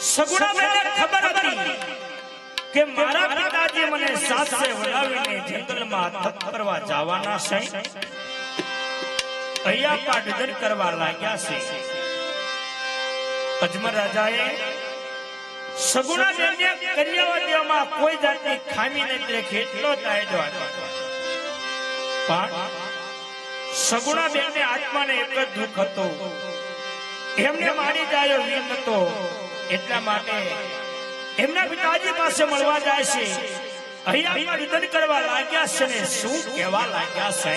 સગુણા બેને ખબર હતી કે મારા પિતાજી મને સાસે વળાવીને જંગલમાં તપ કરવા જવાના છે, અહીંયા પાડદર કરવા લાગ્યા છે। અજમર રાજાએ સગુણા બેને કર્યાવતીમાં કોઈ જાતની ખામી નથી રાખી, એટલો દાયજો આપ્યો। પણ સગુણા બેનને આત્માને એક જ દુઃખ હતો, એમને મારી જાય વીર હતો, એટલા માટે એમના પિતાજી પાસે મળવા જાય છે, અહીંયા નિધન કરવા લાગ્યા છે ને શું કહેવા લાગ્યા છે?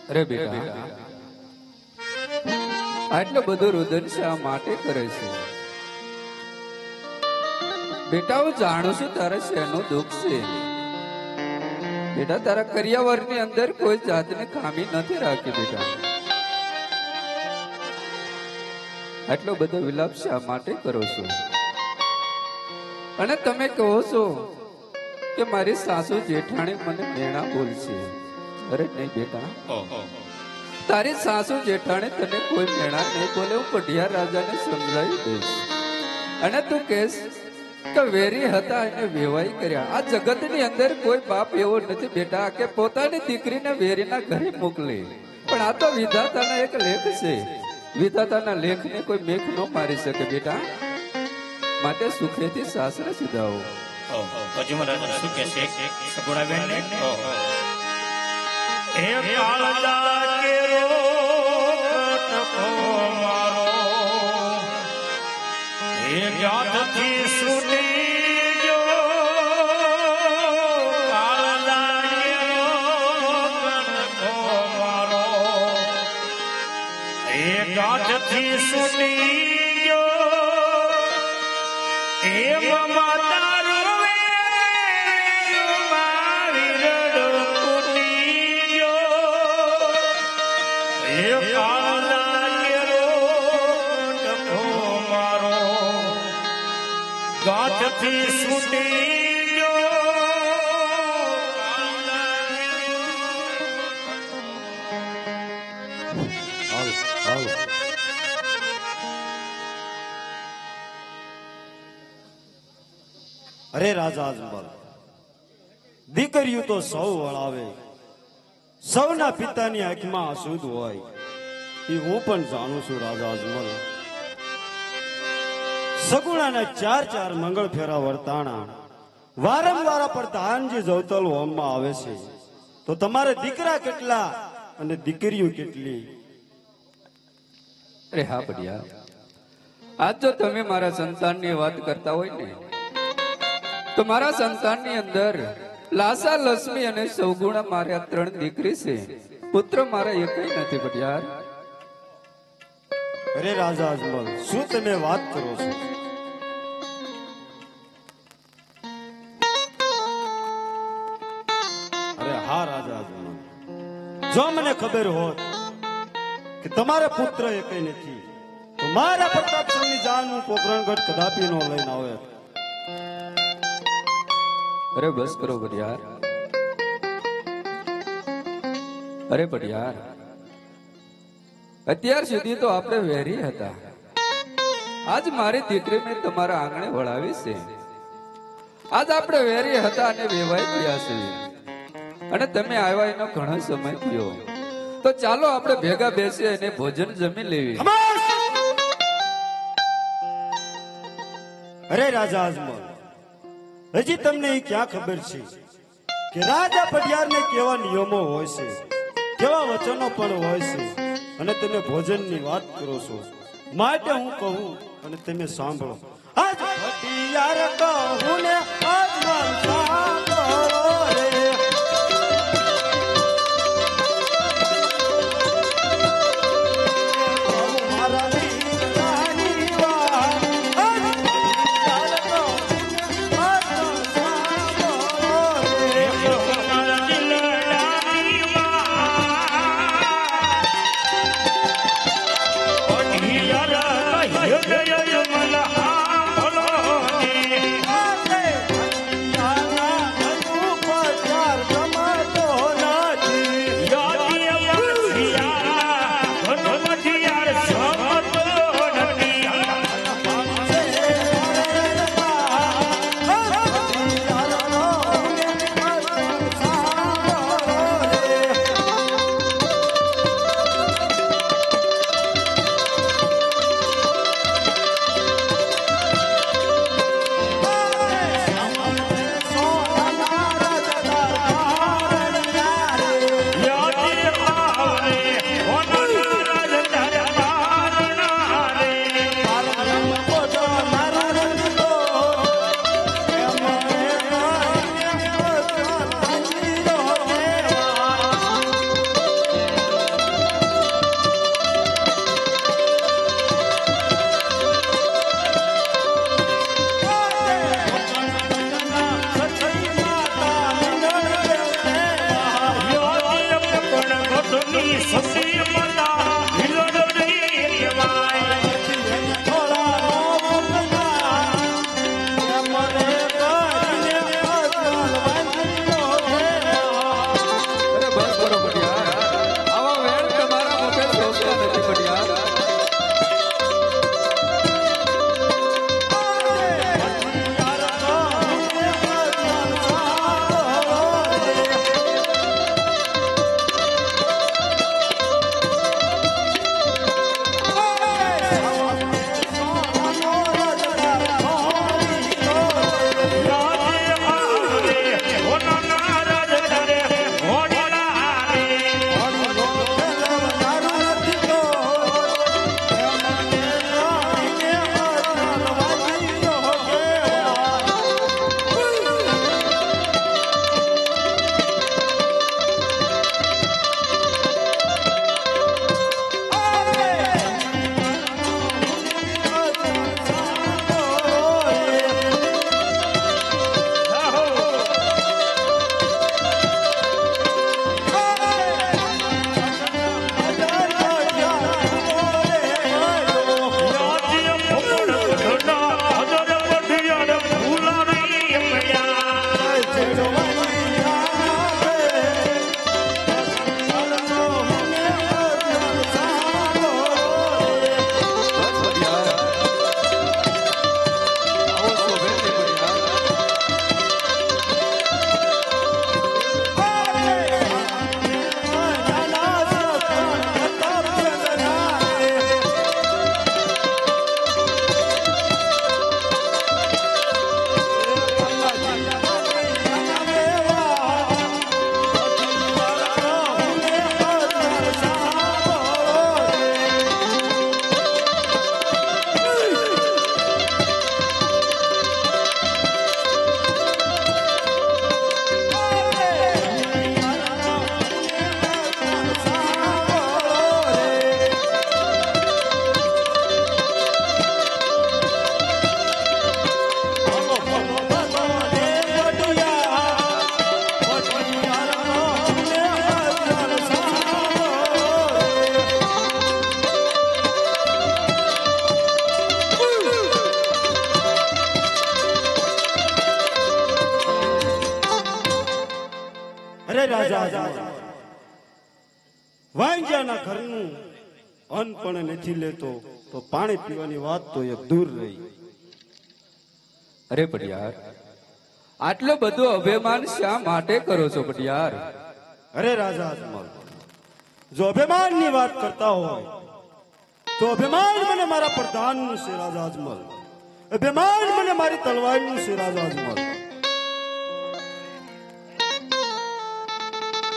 અરે બેટા, આટલું બધું રુદન શા માટે કરે છે? બેટા, હું જાણું છું તારે શેનું દુઃખ છે. બેટા, તારા કરિયાવરની અંદર કોઈ જાતની ખામી નથી રાખી. બેટા, આટલો બધો વિલાપ શા માટે કરો છો? અને તમે કહો છો કે મારી સાસુ જેઠાણી મને મેણા બોલશે. અરે નહીં બેટા, તારી સાસુ જેઠાણી તને કોઈ મેણા નહીં બોલે. હું પઢિયાર રાજાને સમજાવી દઈશ. અને તું કહેશ કે વેરી હતા એને વેવાઈ કર્યા. આ જગતની અંદર કોઈ બાપ એવો નથી બેટા કે પોતાની દીકરીને વેરીના ઘરે મોકલે. પણ આ તો વિધાતાનો એક લેખ છે. વિધાતાના લેખને કોઈ મેઘ ન મારી શકે બેટા. માટે સુખેથી સાસરે સીધાઓ. પછી મહારાજ શું કહે છે સગુણાબેન ને? હે કાળજા કેરો ટકો મારો, હે ગાંઠથી છૂટી ગયો. કાળજા કેરો ટકો મારો, હે ગાંઠથી છૂટી ગયો. હે માતા ગાંઠથી છૂટી ગયો. અરે રાજા અજમલ, દીકરીઓ તો સૌ વળાવે, સૌના પિતાની આંખમાં અશુદ્ધ હોય એ હું પણ જાણું છું. રાજા અજમલ, સગુણાના 4 મંગળ ફેરા વર્તાણા વારંવાર પ્રધાનજી જવતલ હોમમાં આવે છે. તો તમારે દીકરા કેટલા અને દીકરીઓ કેટલી? અરે હા બઢિયા, આજ જો તમે મારા સંતાનની વાત કરતા હોય ને, તો મારા સંતાનની અંદર લાસા, લક્ષ્મી અને સૌગુણા મારા 3 દીકરી છે. પુત્ર મારા એકય નથી બઢિયાર. અરે રાજા અજમલ, શું તમે વાત કરો છો? અરે હા રાજા અજમલ, જો મને ખબર હોત કે તમારા પુત્ર એકય નથી તો મારા પ્રતાપસિંહની જાન હું પોકરણગઢ કદાપી નો લઈને આવે. અરે બસ કરો બઢિયાર. અરે બઢિયાર, અત્યાર સુધી તો આપણે વેરી હતા. આજ મારી દીકરીને તમારા આંગણે વળાવી છે. આજ આપણે વેરી હતા અને વેવાઈ ગયા છે. અને તમે આવ્યા એનો ઘણો સમય થયો. તો ચાલો આપણે ભેગા બેસી અને ભોજન જમી લેવી. અરે રાજા અજમલ, હજી તમને એ ક્યાં ખબર છે કે રાજા પઢિયારને કેવા નિયમો હોય છે, કેવા વચનો પણ હોય છે, અને તમે ભોજનની વાત કરો છો. માટે હું કહું અને તમે સાંભળો. આજ પઢિયાર કહું ને અજમલ સાંભળો રે. રાજા વાંગ્યાના ઘરનું અન્ન પણ નથી લેતો તો પાણી પીવાની વાત તો એક દૂર રહી. અરે પડિયાર, આટલો બધો અભિમાન શા માટે કરો છો પડિયાર? અરે રાજા અજમલ, જો અભિમાનની વાત કરતા હોય તો અભિમાન મને મારા પ્રધાનનું છે રાજા અજમલ. અભિમાન મને મારી તલવારનું છે રાજા અજમલ.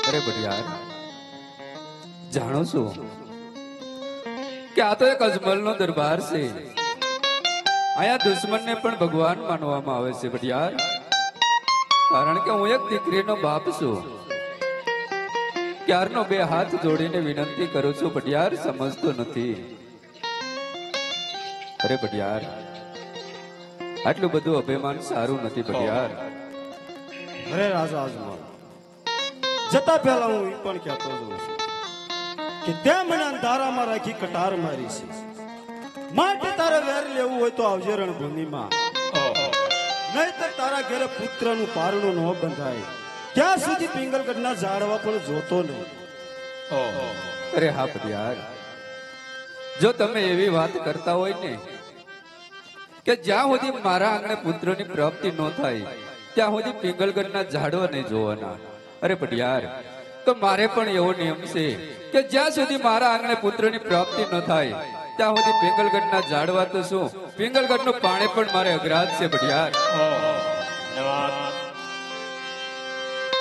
અરે પડિયાર, જાણો છો કે આ તો એક અજમલનો દરબાર છે. અહીંયા દુશ્મનને પણ ભગવાન માનવામાં આવે છે પડિયાર, કારણ કે હું એક દીકરીનો બાપ છું. ક્યારનો બે હાથ જોડીને વિનંતી કરું છું પડિયાર, સમજતો નથી. અરે પડિયાર, આટલું બધું અભિમાન સારું નથી પડિયાર. અરે રાજા અજમલ, જતા પહેલા હું એ પણ કહેતો જોઉં છું કે ત્યાં મને અંધારામાં રાખી કટાર મારી છે. માટે તારે વેર લેવું હોય તો આવજે રણભૂમિમાં, નહીતર તારા ઘરે પુત્રનું પારણું ન બંધાય ત્યાં સુધી પિંગલગઢના ઝાડવા પણ જોતો નહીં. અરે હા પડિયાર, જો તમે એવી વાત કરતા હોય ને કે જ્યાં સુધી મારા આંગણે પુત્રની પ્રાપ્તિ ન થાય ત્યાં સુધી પિંગલગઢના ઝાડવા નહીં જોવાના. અરે પડિયાર, તો મારે પણ એવો નિયમ છે કે જ્યાં સુધી મારા આંગણે પુત્રની પ્રાપ્તિ ન થાય ત્યાં સુધી પિંગલગઢના ઝાડવા તો શું, પિંગલગઢનું પાણી પણ મારે અગ્રાજ છે પડિયાર.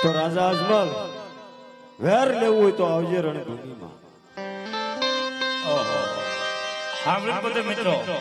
તો રાજા અજમલ, વેર લેવું હોય તો આવજે રણભૂમિમાં. હા, મિત્રો